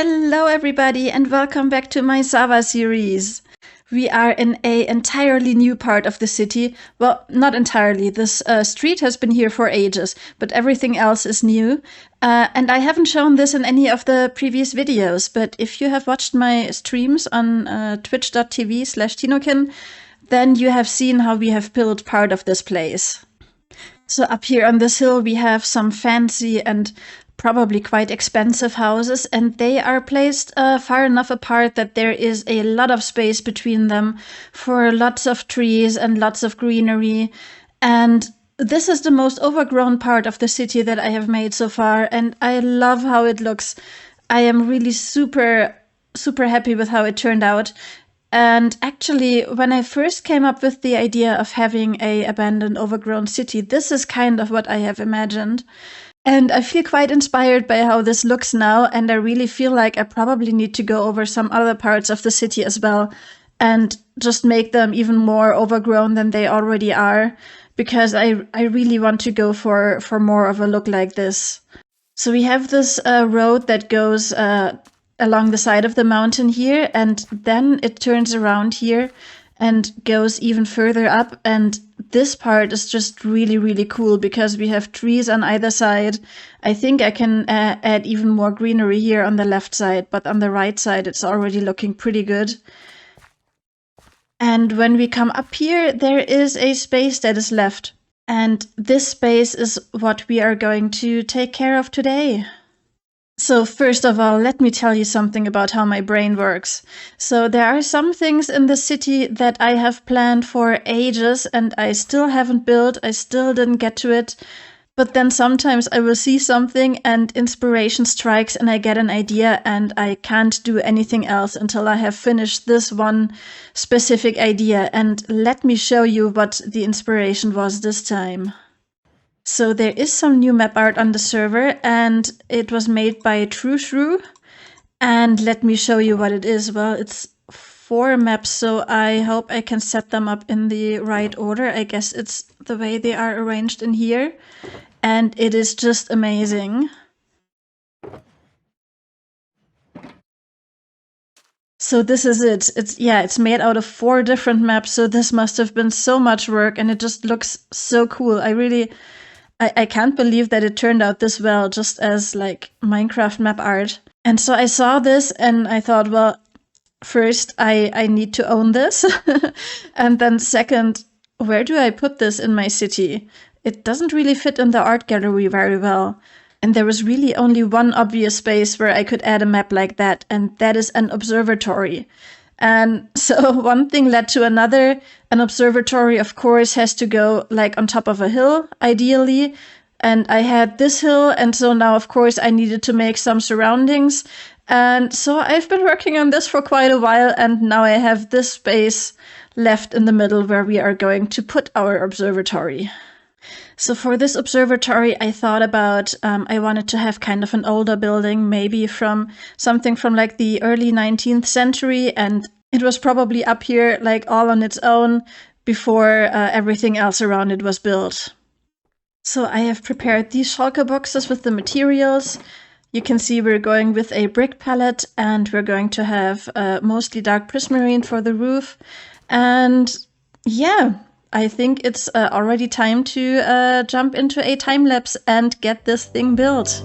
Hello everybody and welcome back to my ZAWA series. We are in an entirely new part of the city. Well, not entirely. This street has been here for ages, but everything else is new. And I haven't shown this in any of the previous videos, but if you have watched my streams on twitch.tv/Tinokin, then you have seen how we have built part of this place. So up here on this hill we have some fancy and probably quite expensive houses, and they are placed far enough apart that there is a lot of space between them for lots of trees and lots of greenery. And this is the most overgrown part of the city that I have made so far, and I love how it looks. I am really super happy with how it turned out. And actually, when I first came up with the idea of having an abandoned overgrown city, this is kind of what I have imagined. And I feel quite inspired by how this looks now, and I really feel like I probably need to go over some other parts of the city as well and just make them even more overgrown than they already are, because I really want to go for more of a look like this. So we have this road that goes along the side of the mountain here, and then it turns around here and goes even further up, and this part is just really cool because we have trees on either side. I think I can add even more greenery here on the left side, but on the right side it's already looking pretty good. And when we come up here, there is a space that is left, and this space is what we are going to take care of today. So first of all, let me tell you something about how my brain works. So there are some things in the city that I have planned for ages and I still haven't built, I still didn't get to it. But then sometimes I will see something and inspiration strikes and I get an idea and I can't do anything else until I have finished this one specific idea. And let me show you what the inspiration was this time. So there is some new map art on the server, and it was made by True. And let me show you what it is. Well, it's 4 maps, so I hope I can set them up in the right order. I guess it's the way they are arranged in here. And it is just amazing. So this is it. It's made out of 4 different maps, so this must have been so much work, and it just looks so cool. I can't believe that it turned out this well, just as like Minecraft map art. And so I saw this and I thought, well, first I need to own this. And then second, where do I put this in my city? It doesn't really fit in the art gallery very well. And there was really only one obvious space where I could add a map like that, and that is an observatory. And so one thing led to another. An observatory, of course, has to go like on top of a hill, ideally. And I had this hill, and so now, of course, I needed to make some surroundings. And so I've been working on this for quite a while, and now I have this space left in the middle where we are going to put our observatory. So for this observatory, I thought about, I wanted to have kind of an older building, maybe from something from like the early 19th century. And it was probably up here like all on its own before everything else around it was built. So I have prepared these shulker boxes with the materials. You can see we're going with a brick palette, and we're going to have mostly dark prismarine for the roof. And yeah, I think it's already time to jump into a time lapse and get this thing built.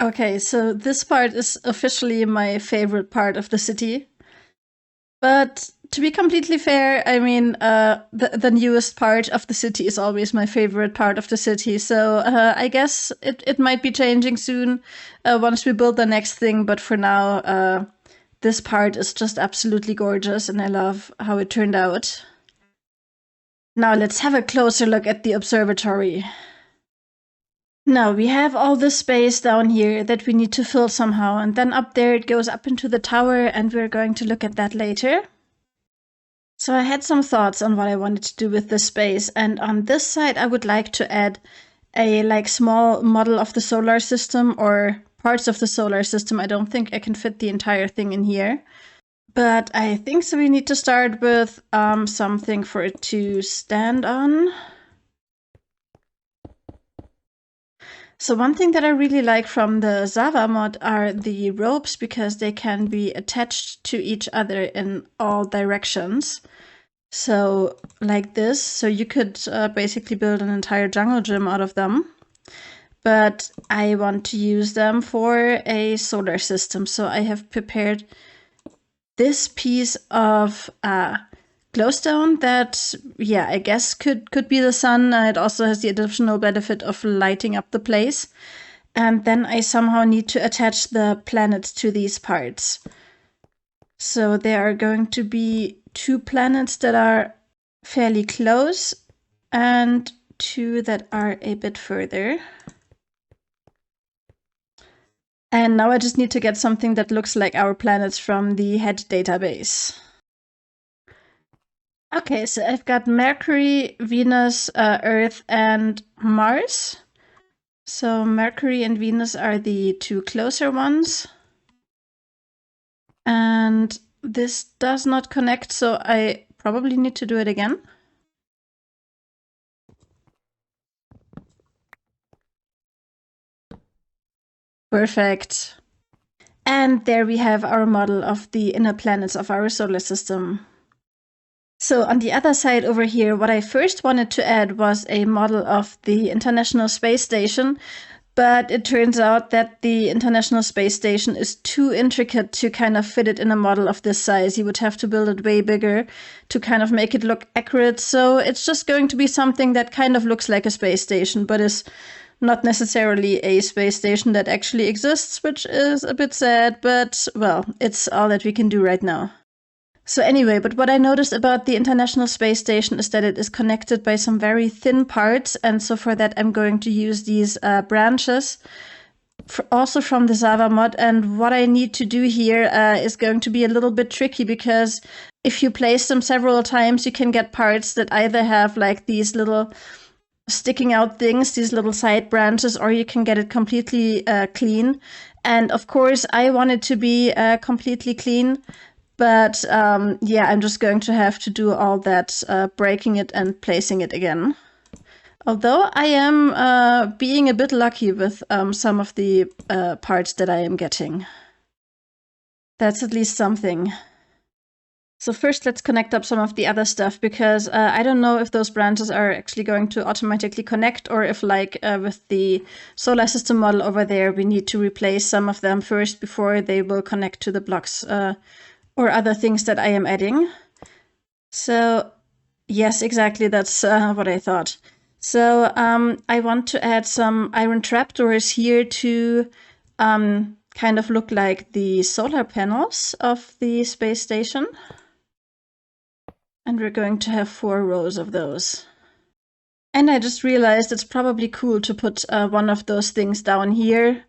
Okay, so this part is officially my favorite part of the city. But to be completely fair, I mean, the newest part of the city is always my favorite part of the city. So I guess it might be changing soon once we build the next thing. But for now, this part is just absolutely gorgeous, and I love how it turned out. Now let's have a closer look at the observatory. Now we have all this space down here that we need to fill somehow, and then up there it goes up into the tower, and we're going to look at that later. So I had some thoughts on what I wanted to do with this space, and on this side I would like to add a small model of the solar system or parts of the solar system. I don't think I can fit the entire thing in here. But I think so we need to start with something for it to stand on. So one thing that I really like from the ZAWA mod are the ropes, because they can be attached to each other in all directions. So like this, so you could basically build an entire jungle gym out of them. But I want to use them for a solar system. So I have prepared this piece of glowstone that, yeah, I guess could be the sun. It also has the additional benefit of lighting up the place. And then I somehow need to attach the planets to these parts. So there are going to be 2 planets that are fairly close and 2 that are a bit further. And now I just need to get something that looks like our planets from the head database. Okay, so I've got Mercury, Venus, Earth, and Mars. So Mercury and Venus are the 2 closer ones. And this does not connect, so I probably need to do it again. Perfect. And there we have our model of the inner planets of our solar system. So on the other side over here, what I first wanted to add was a model of the International Space Station, but it turns out that the International Space Station is too intricate to kind of fit it in a model of this size. You would have to build it way bigger to kind of make it look accurate. So it's just going to be something that kind of looks like a space station, but is not necessarily a space station that actually exists, which is a bit sad, but well, it's all that we can do right now. So anyway, but what I noticed about the International Space Station is that it is connected by some very thin parts, and so for that I'm going to use these branches, also from the ZAWA mod. And what I need to do here is going to be a little bit tricky, because if you place them several times, you can get parts that either have like these little sticking out things, these little side branches, or you can get it completely clean. And of course, I want it to be completely clean. But yeah, I'm just going to have to do all that breaking it and placing it again. Although I am being a bit lucky with some of the parts that I am getting. That's at least something. So first let's connect up some of the other stuff, because I don't know if those branches are actually going to automatically connect, or if like with the solar system model over there, we need to replace some of them first before they will connect to the blocks or other things that I am adding. So yes, exactly, that's what I thought. So I want to add some iron trapdoors here to kind of look like the solar panels of the space station. And we're going to have 4 rows of those. And I just realized it's probably cool to put one of those things down here.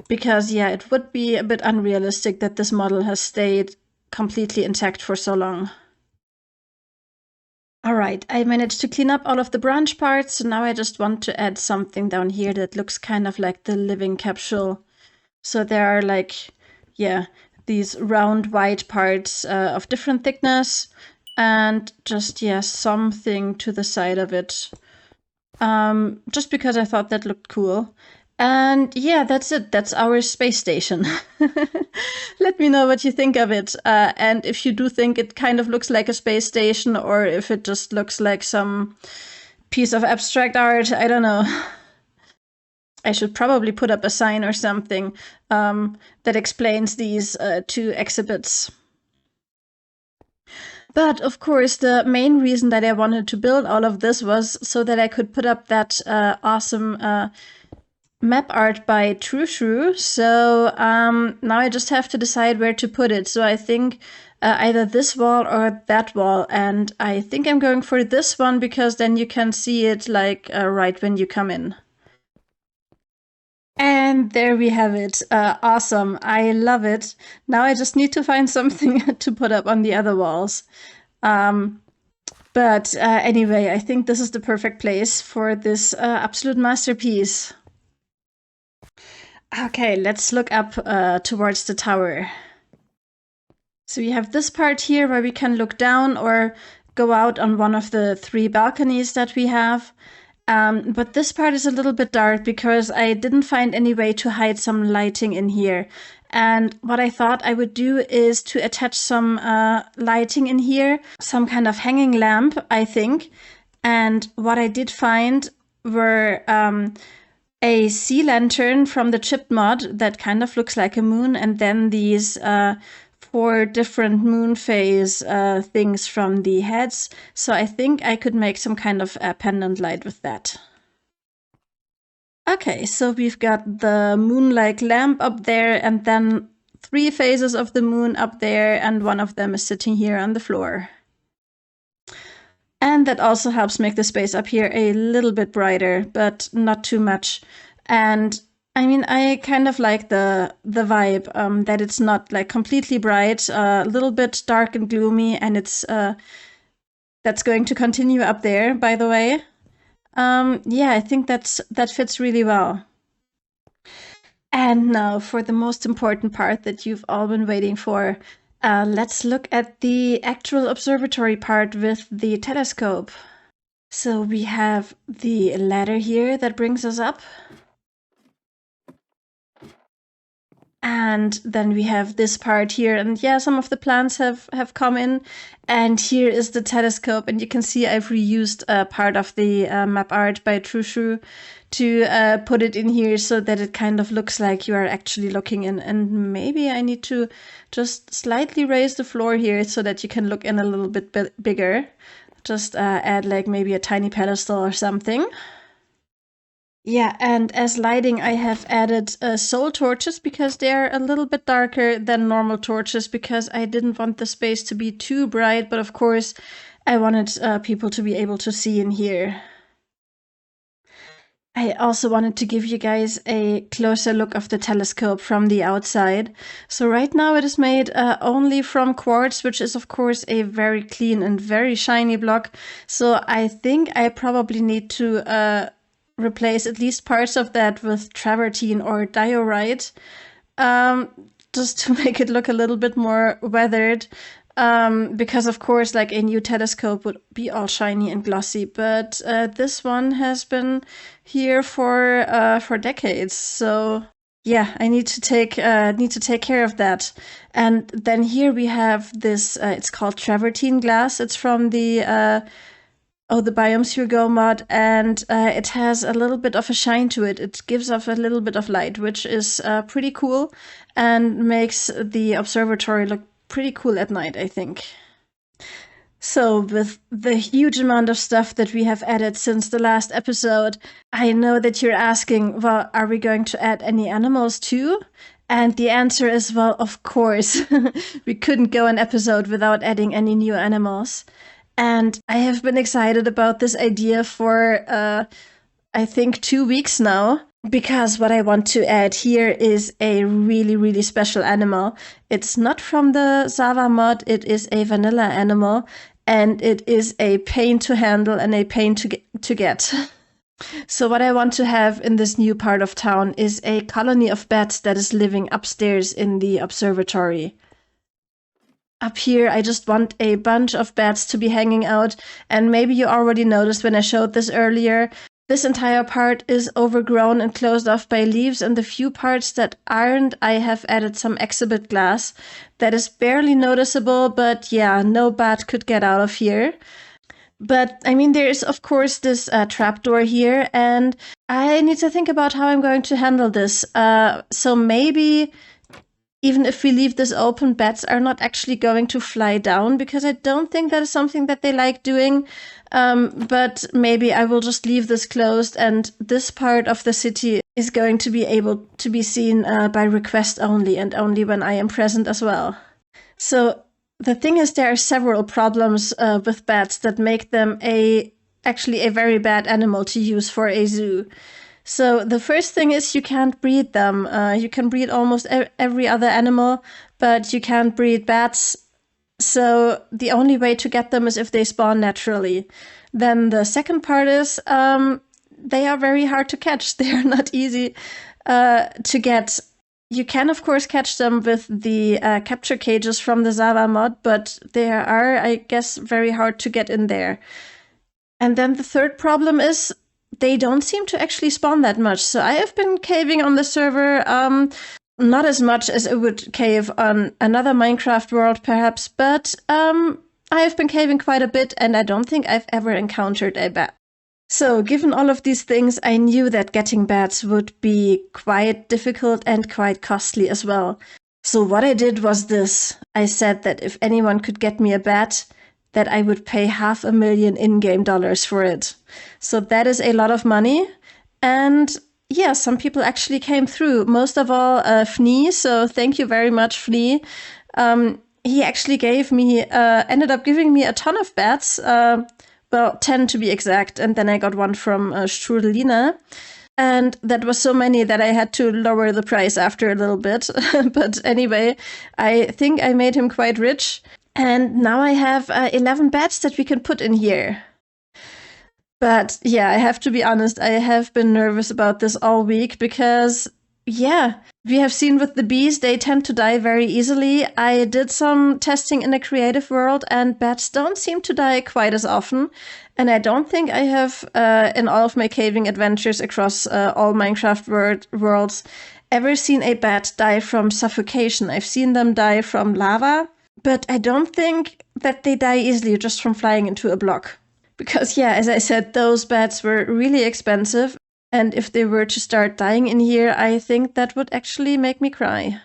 Because, yeah, it would be a bit unrealistic that this model has stayed completely intact for so long. All right, I managed to clean up all of the branch parts, so now I just want to add something down here that looks kind of like the living capsule. So there are like, yeah, these round white parts of different thickness, and just, yeah, something to the side of it. Just because I thought that looked cool. And yeah, that's it. That's our space station. Let me know what you think of it. And if you do think it kind of looks like a space station, or if it just looks like some piece of abstract art, I don't know. I should probably put up a sign or something that explains these 2 exhibits. But of course, the main reason that I wanted to build all of this was so that I could put up that awesome map art by True. So now I just have to decide where to put it. So I think either this wall or that wall. And I think I'm going for this one because then you can see it like right when you come in. And there we have it. Awesome. I love it. Now I just need to find something to put up on the other walls. But anyway, I think this is the perfect place for this absolute masterpiece. Okay, let's look up towards the tower. So we have this part here where we can look down or go out on one of the 3 balconies that we have. But this part is a little bit dark because I didn't find any way to hide some lighting in here. And what I thought I would do is to attach some lighting in here, some kind of hanging lamp, I think. And what I did find were a sea lantern from the chipped mod that kind of looks like a moon, and then these 4 different moon phase things from the heads. So I think I could make some kind of pendant light with that. Okay, so we've got the moon-like lamp up there, and then 3 phases of the moon up there, and one of them is sitting here on the floor. And that also helps make the space up here a little bit brighter, but not too much. And I mean, I kind of like the vibe that it's not like completely bright, a little bit dark and gloomy, and it's that's going to continue up there, by the way. Yeah, I think that fits really well. And now for the most important part that you've all been waiting for. Let's look at the actual observatory part with the telescope. So we have the ladder here that brings us up. And then we have this part here, and yeah, some of the plants have come in. And here is the telescope, and you can see I've reused part of the map art by True to put it in here so that it kind of looks like you are actually looking in. And maybe I need to just slightly raise the floor here so that you can look in a little bit bigger. Just add like maybe a tiny pedestal or something. Yeah, and as lighting, I have added soul torches because they're a little bit darker than normal torches because I didn't want the space to be too bright, but of course I wanted people to be able to see in here. I also wanted to give you guys a closer look of the telescope from the outside. So right now it is made only from quartz, which is of course a very clean and very shiny block. So I think I probably need to replace at least parts of that with travertine or diorite, just to make it look a little bit more weathered. Because of course, like a new telescope would be all shiny and glossy, but this one has been here for decades. So yeah, I need to take care of that. And then here we have this. It's called travertine glass. It's from the BiomeSphere mod, and it has a little bit of a shine to it. It gives off a little bit of light, which is pretty cool and makes the observatory look pretty cool at night, I think. So with the huge amount of stuff that we have added since the last episode, I know that you're asking, well, are we going to add any animals too? And the answer is, well, of course. We couldn't go an episode without adding any new animals. And I have been excited about this idea for, I think, 2 weeks now, because what I want to add here is a really, really special animal. It's not from the ZAWA mod, it is a vanilla animal, and it is a pain to handle and a pain to get. So what I want to have in this new part of town is a colony of bats that is living upstairs in the observatory. Up here, I just want a bunch of bats to be hanging out, and maybe you already noticed when I showed this earlier, this entire part is overgrown and closed off by leaves, and the few parts that aren't, I have added some exhibit glass that is barely noticeable, but yeah, no bat could get out of here. But I mean, there is, of course, this trapdoor here, and I need to think about how I'm going to handle this. So maybe even if we leave this open, bats are not actually going to fly down, because I don't think that is something that they like doing. But maybe I will just leave this closed, and this part of the city is going to be able to be seen by request only, and only when I am present as well. So the thing is, there are several problems with bats that make them actually a very bad animal to use for a zoo. So the first thing is you can't breed them. You can breed almost every other animal, but you can't breed bats. So the only way to get them is if they spawn naturally. Then the second part is they are very hard to catch. They are not easy to get. You can, of course, catch them with the capture cages from the ZAWA mod, but they are, I guess, very hard to get in there. And then the third problem is they don't seem to actually spawn that much. So I have been caving on the server, not as much as it would cave on another Minecraft world, perhaps, but I have been caving quite a bit, and I don't think I've ever encountered a bat. So, given all of these things, I knew that getting bats would be quite difficult and quite costly as well. So what I did was this. I said that if anyone could get me a bat, that I would pay $500,000 in-game dollars for it. So that is a lot of money. And yeah, some people actually came through. Most of all, Fnee. So thank you very much, Fnee. He actually ended up giving me a ton of bats. Well, 10 to be exact, and then I got one from Strudelina. And that was so many that I had to lower the price after a little bit. But anyway, I think I made him quite rich. And now I have 11 bats that we can put in here. But yeah, I have to be honest, I have been nervous about this all week because, yeah, we have seen with the bees, they tend to die very easily. I did some testing in a creative world, and bats don't seem to die quite as often. And I don't think I have, in all of my caving adventures across all Minecraft worlds, ever seen a bat die from suffocation. I've seen them die from lava, but I don't think that they die easily just from flying into a block. Because, yeah, as I said, those bats were really expensive. And if they were to start dying in here, I think that would actually make me cry.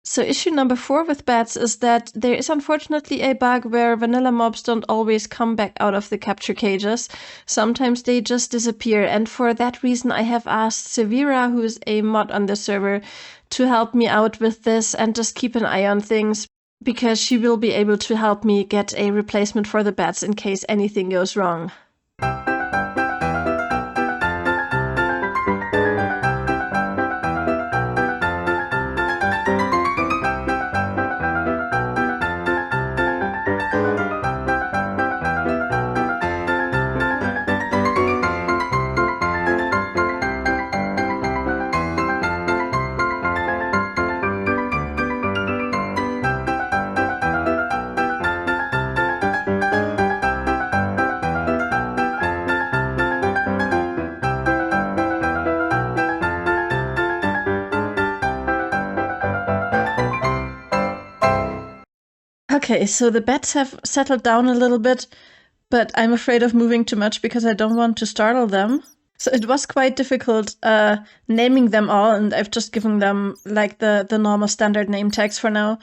So issue number 4 with bats is that there is unfortunately a bug where vanilla mobs don't always come back out of the capture cages. Sometimes they just disappear, and for that reason I have asked Severa, who is a mod on the server, to help me out with this and just keep an eye on things, because she will be able to help me get a replacement for the bats in case anything goes wrong. Okay, so the bats have settled down a little bit, but I'm afraid of moving too much because I don't want to startle them. So it was quite difficult naming them all, and I've just given them like the normal standard name tags for now,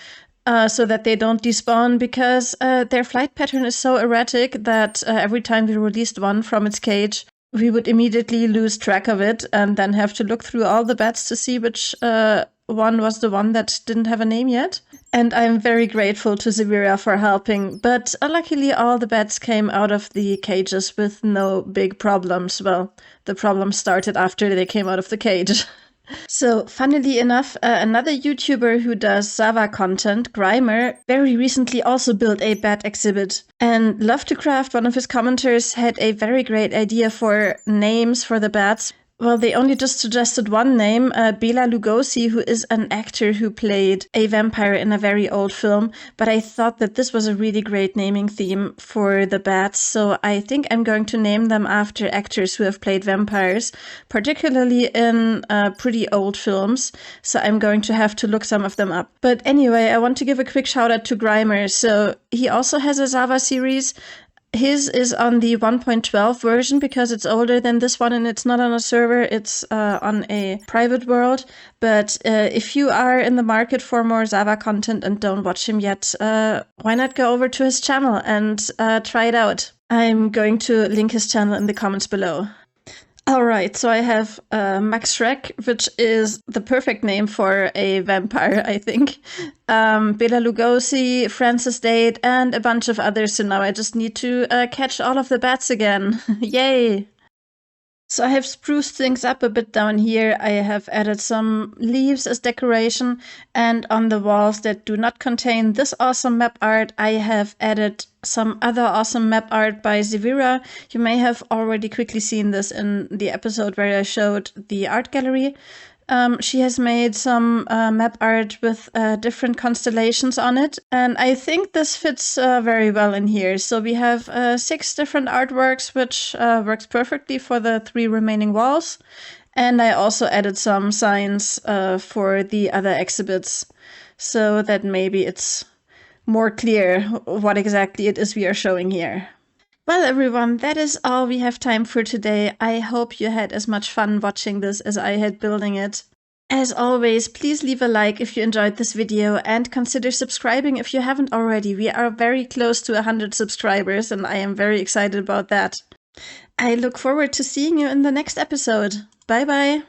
so that they don't despawn, because their flight pattern is so erratic that every time we released one from its cage, we would immediately lose track of it and then have to look through all the bats to see which one was the one that didn't have a name yet. And I'm very grateful to Severa for helping, but luckily all the bats came out of the cages with no big problems. Well, the problems started after they came out of the cage. So, funnily enough, another YouTuber who does ZAWA content, Grimer, very recently also built a bat exhibit. And Love to Craft, one of his commenters, had a very great idea for names for the bats. Well, they only just suggested one name, Bela Lugosi, who is an actor who played a vampire in a very old film. But I thought that this was a really great naming theme for the bats, so I think I'm going to name them after actors who have played vampires, particularly in pretty old films. So I'm going to have to look some of them up. But anyway, I want to give a quick shout out to Grimer. So he also has a ZAWA series. His is on the 1.12 version because it's older than this one and it's not on a server, it's on a private world. But if you are in the market for more ZAWA content and don't watch him yet, why not go over to his channel and try it out? I'm going to link his channel in the comments below. Alright, so I have Max Shrek, which is the perfect name for a vampire, I think. Bela Lugosi, Francis Date, and a bunch of others, so now I just need to catch all of the bats again. Yay! So I have spruced things up a bit down here. I have added some leaves as decoration, and on the walls that do not contain this awesome map art, I have added some other awesome map art by Zevira. You may have already quickly seen this in the episode where I showed the art gallery. She has made some map art with different constellations on it, and I think this fits very well in here. So we have 6 different artworks, which works perfectly for the 3 remaining walls. And I also added some signs for the other exhibits, so that maybe it's more clear what exactly it is we are showing here. Well, everyone, that is all we have time for today. I hope you had as much fun watching this as I had building it. As always, please leave a like if you enjoyed this video and consider subscribing if you haven't already. We are very close to 100 subscribers and I am very excited about that. I look forward to seeing you in the next episode. Bye bye!